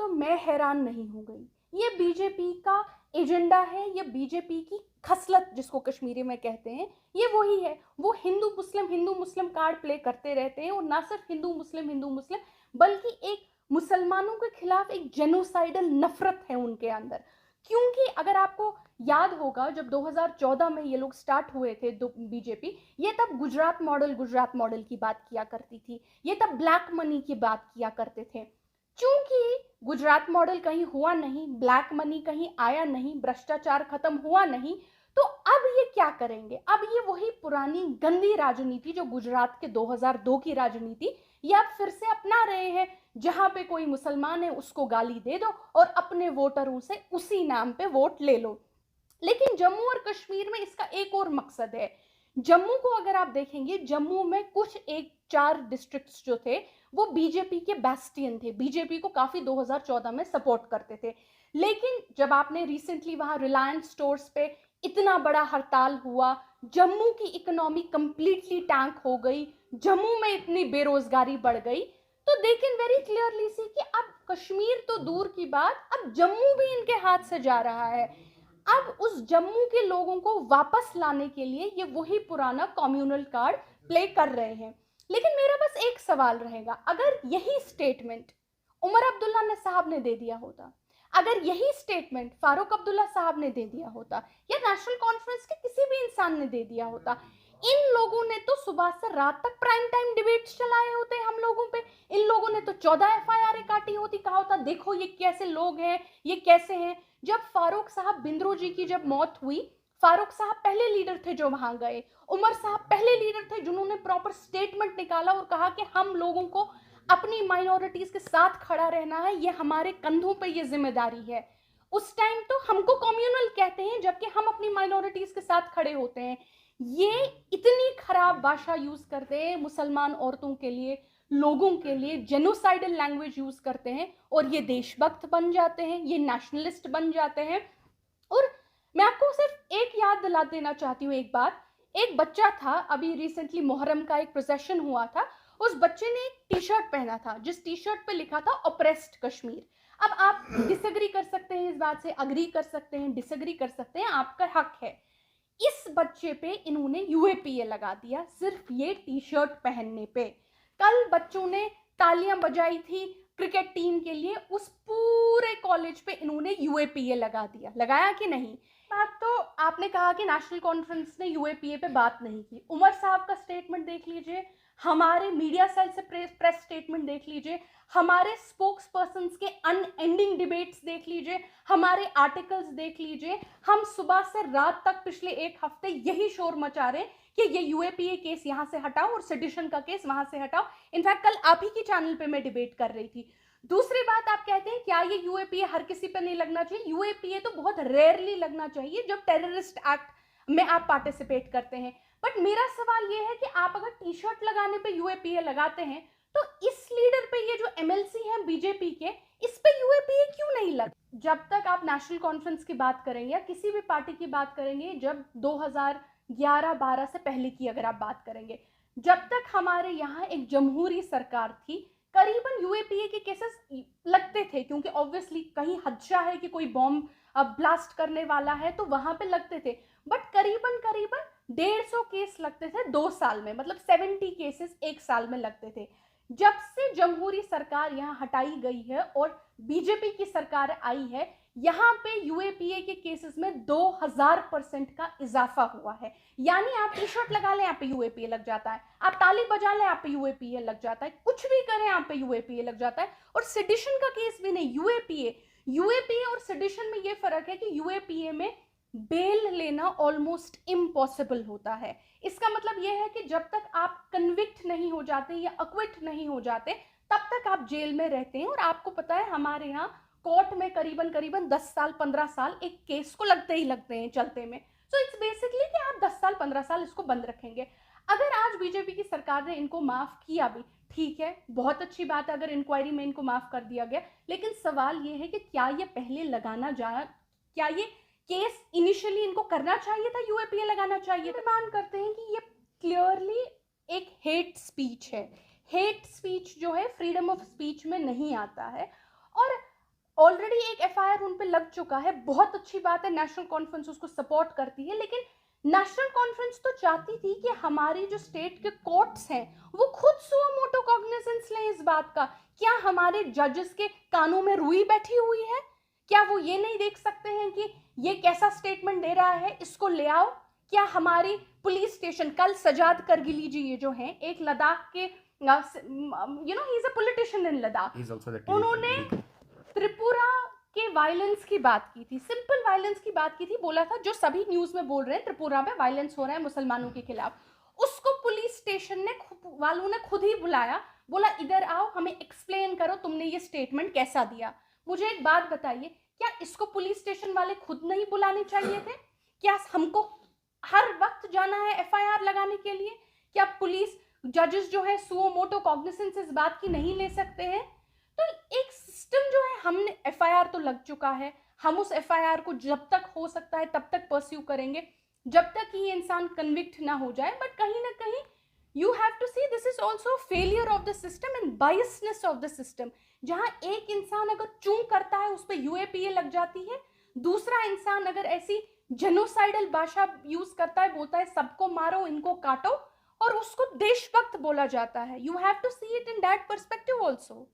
तो मैं हैरान नहीं हो गई। ये बीजेपी का एजेंडा है, ये बीजेपी की खसलत जिसको कश्मीरी में कहते हैं, ये वही है। वो हिंदू मुस्लिम कार्ड प्ले करते रहते हैं, और ना सिर्फ हिंदू मुस्लिम बल्कि एक मुसलमानों के खिलाफ एक जेनोसाइडल नफरत है उनके अंदर। क्योंकि अगर आपको याद होगा, जब 2014 में ये लोग स्टार्ट हुए थे बीजेपी, ये तब गुजरात मॉडल की बात किया करती थी, ये तब ब्लैक मनी की बात किया करते थे। चूंकि गुजरात मॉडल कहीं हुआ नहीं, ब्लैक मनी कहीं आया नहीं, भ्रष्टाचार खत्म हुआ नहीं, तो अब ये क्या करेंगे? अब ये वही पुरानी गंदी राजनीति जो गुजरात के 2002 की राजनीति, ये आप फिर से अपना रहे हैं, जहां पे कोई मुसलमान है उसको गाली दे दो और अपने वोटरों से उसी नाम पे वोट ले लो। लेकिन जम्मू और कश्मीर में इसका एक और मकसद है। जम्मू को अगर आप देखेंगे, जम्मू में कुछ एक 4 डिस्ट्रिक्ट्स जो थे वो बीजेपी के बैस्टियन थे, बीजेपी को काफी 2014 में सपोर्ट करते थे। लेकिन जब आपने रिसेंटली वहां रिलायंस स्टोर्स पे इतना बड़ा हड़ताल हुआ, जम्मू की इकोनॉमी कंप्लीटली टैंक हो गई, जम्मू में इतनी बेरोजगारी बढ़ गई, तो they can very clearly see कि अब कश्मीर तो दूर की बात, अब जम्मू भी इनके हाथ से जा रहा है। अब उस जम्मू के लोगों को वापस लाने के लिए ये वही पुराना कम्युनल कार्ड प्ले कर रहे हैं। लेकिन मेरा बस एक सवाल रहेगा, अगर यही स्टेटमेंट उमर अब्दुल्ला ने साहब ने दे दिया होता, अगर यही स्टेटमेंट फारूक अब्दुल्ला साहब ने दे दिया होता, या नेशनल कॉन्फ्रेंस के किसी भी इंसान ने दे दिया होता, इन लोगों ने तो सुबह से रात तक प्राइम टाइम डिबेट्स चलाए होते हम लोगों पे। इन लोगों ने तो 14 एफआईआर काटी होती, कहा होता देखो ये कैसे लोग हैं, ये कैसे हैं। जब फारूक साहब बिंद्रो जी की जब मौत हुई, फारूक साहब पहले लीडर थे जो वहां गए, उमर साहब पहले लीडर थे जिन्होंने प्रॉपर स्टेटमेंट निकाला और कहा कि हम लोगों को अपनी माइनॉरिटीज के साथ खड़ा रहना है, ये हमारे कंधों पे ये जिम्मेदारी है। उस टाइम तो हमको कम्युनल कहते हैं, जबकि हम अपनी माइनॉरिटीज के साथ खड़े होते हैं। ये इतनी खराब भाषा यूज करते हैं मुसलमान औरतों के लिए, लोगों के लिए जेनोसाइडल लैंग्वेज यूज करते हैं, और ये देशभक्त बन जाते हैं, ये नेशनलिस्ट बन जाते हैं। और मैं आपको सिर्फ एक याद दिला देना चाहती हूँ, एक बात, एक बच्चा था, अभी रिसेंटली मुहर्रम का एक प्रोसेशन हुआ था, उस बच्चे ने एक टी शर्ट पहना था जिस टी शर्ट पे लिखा था ऑप्रेस्ड कश्मीर। अब आप डिसएग्री कर सकते हैं इस बात से, अग्री कर सकते हैं, डिसएग्री कर सकते हैं, आपका हक है। इस बच्चे पे इन्होंने यूएपीए लगा दिया सिर्फ ये टी शर्ट पहनने पे। कल बच्चों ने तालियां बजाई थी क्रिकेट टीम के लिए, उस पूरे कॉलेज पे इन्होंने यूएपीए लगा दिया, लगाया कि नहीं? बात तो आपने कहा कि नेशनल कॉन्फ्रेंस ने यूएपीए पे बात नहीं की, उमर साहब का स्टेटमेंट देख लीजिए, हमारे मीडिया सेल से प्रेस स्टेटमेंट देख लीजिए, हमारे स्पोक्स पर्सन्स के अनएंडिंग डिबेट्स देख लीजिए, हमारे आर्टिकल्स देख लीजिए। हम सुबह से रात तक पिछले एक हफ्ते यही शोर मचा रहे कि ये यूएपीए केस यहाँ से हटाओ और सेडिशन का केस वहां से हटाओ। इनफैक्ट कल आप ही की चैनल पे मैं डिबेट कर रही थी। दूसरी बात, आप कहते हैं क्या ये यूएपीए हर किसी पे नहीं लगना चाहिए? यूएपीए तो बहुत रेयरली लगना चाहिए जब टेररिस्ट एक्ट में आप पार्टिसिपेट करते हैं। बट मेरा सवाल ये है कि आप अगर टी शर्ट लगाने पे यूएपीए लगाते हैं, तो इस लीडर पे, ये जो एमएलसी हैं बीजेपी के, इस पे यूएपीए क्यों नहीं लग? जब तक आप नेशनल कॉन्फ्रेंस की बात करेंगे या किसी भी पार्टी की बात करेंगे, जब 2011-12 से पहले की अगर आप बात करेंगे, जब तक हमारे यहाँ एक जमहूरी सरकार थी, करीबन यूएपीए के केसेस लगते थे, क्योंकि ऑब्वियसली कहीं खदशा है कि कोई बॉम्ब ब्लास्ट करने वाला है तो वहां पे लगते थे। बट करीबन करीबन 150 केस लगते थे 2 साल में, मतलब 70 केसेस एक साल में लगते थे। जब से जमहूरी सरकार यहाँ हटाई गई है और बीजेपी की सरकार आई है, यहाँ पे यूएपीए के केसेस में 2000% का इजाफा हुआ है। यानी आप टी शर्ट लगा लें, आप पे यूएपीए लग जाता है, आप ताली बजा लें, आप पे यूएपीए लग जाता है, कुछ भी करें आप पे यूएपीए लग जाता है। और सेडिशन का केस भी नहीं, यूएपीए और सेडिशन में ये फर्क है कि यूएपीए में बेल लेना ऑलमोस्ट इम्पॉसिबल होता है। इसका मतलब यह है कि जब तक आप कन्विक्ट नहीं हो जाते या अक्विट नहीं हो जाते, तब तक आप जेल में रहते हैं। और आपको पता है हमारे यहाँ कोर्ट में करीबन करीबन 10 साल 15 साल एक केस को लगते ही लगते हैं चलते में। सो इट्स बेसिकली कि आप 10 साल 15 साल इसको बंद रखेंगे। अगर आज बीजेपी की सरकार ने इनको माफ किया भी, ठीक है, बहुत अच्छी बात है अगर इंक्वायरी में इनको माफ कर दिया गया। लेकिन सवाल ये है कि क्या ये पहले लगाना जाना, क्या ये केस इनिशियली इनको करना चाहिए था, यूएपीए लगाना चाहिए था? मांग करते हैं कि ये क्लियरली एक हेट स्पीच है। हेट स्पीच जो है फ्रीडम ऑफ स्पीच में नहीं आता है। और ऑलरेडी एक एफआईआर उन पे लग चुका है, बहुत अच्छी बात है, नेशनल कॉन्फ्रेंस उसको सपोर्ट करती है, लेकिन नेशनल कॉन्फ्रेंस तो चाहती थी कि हमारी जो स्टेट के कोर्ट्स हैं वो खुद सुओ मोटो कॉग्निजेंस लें इस बात का। क्या हमारे जजेस के कानों में रुई बैठी हुई है? क्या वो ये नहीं देख सकते हैं कि ये कैसा स्टेटमेंट दे रहा है, इसको ले आओ? क्या हमारी पुलिस स्टेशन, कल सजाद करगिली जी ये जो हैं, एक लद्दाख के ही इज अ पॉलिटिशियन इन लद्दाख, उन्होंने त्रिपुरा के वायलेंस की बात की थी, सिंपल वायलेंस की बात की थी, बोला था जो सभी न्यूज में बोल रहे हैं त्रिपुरा में वायलेंस हो रहा है मुसलमानों के खिलाफ, उसको पुलिस स्टेशन वालों ने खुद ही बुलाया, बोला इधर आओ, हमें एक्सप्लेन करो तुमने ये स्टेटमेंट कैसा दिया। मुझे एक बात बताइए, क्या इसको पुलिस स्टेशन वाले खुद नहीं बुलाने चाहिए थे? क्या हमको हर वक्त जाना है एफआईआर लगाने के लिए? क्या पुलिस जजेस जो है सुओ मोटो कॉग्निसेंस इस बात की नहीं ले सकते हैं? तो एक सिस्टम जो है, हमने एफआईआर तो लग चुका है, हम उस एफआईआर को जब तक हो सकता है तब तक परस्यू करेंगे, जब तक ये इंसान कन्विक्ट ना हो जाए। बट कहीं ना कहीं you have to see this is also failure of the system and biasness of the system. जहां एक इंसान अगर चूं करता है उस पर यूएपीए लग जाती है, दूसरा इंसान अगर ऐसी जेनोसाइडल भाषा यूज करता है, बोलता है सबको मारो इनको काटो, और उसको देशभक्त बोला जाता है। You have to see it in that perspective also.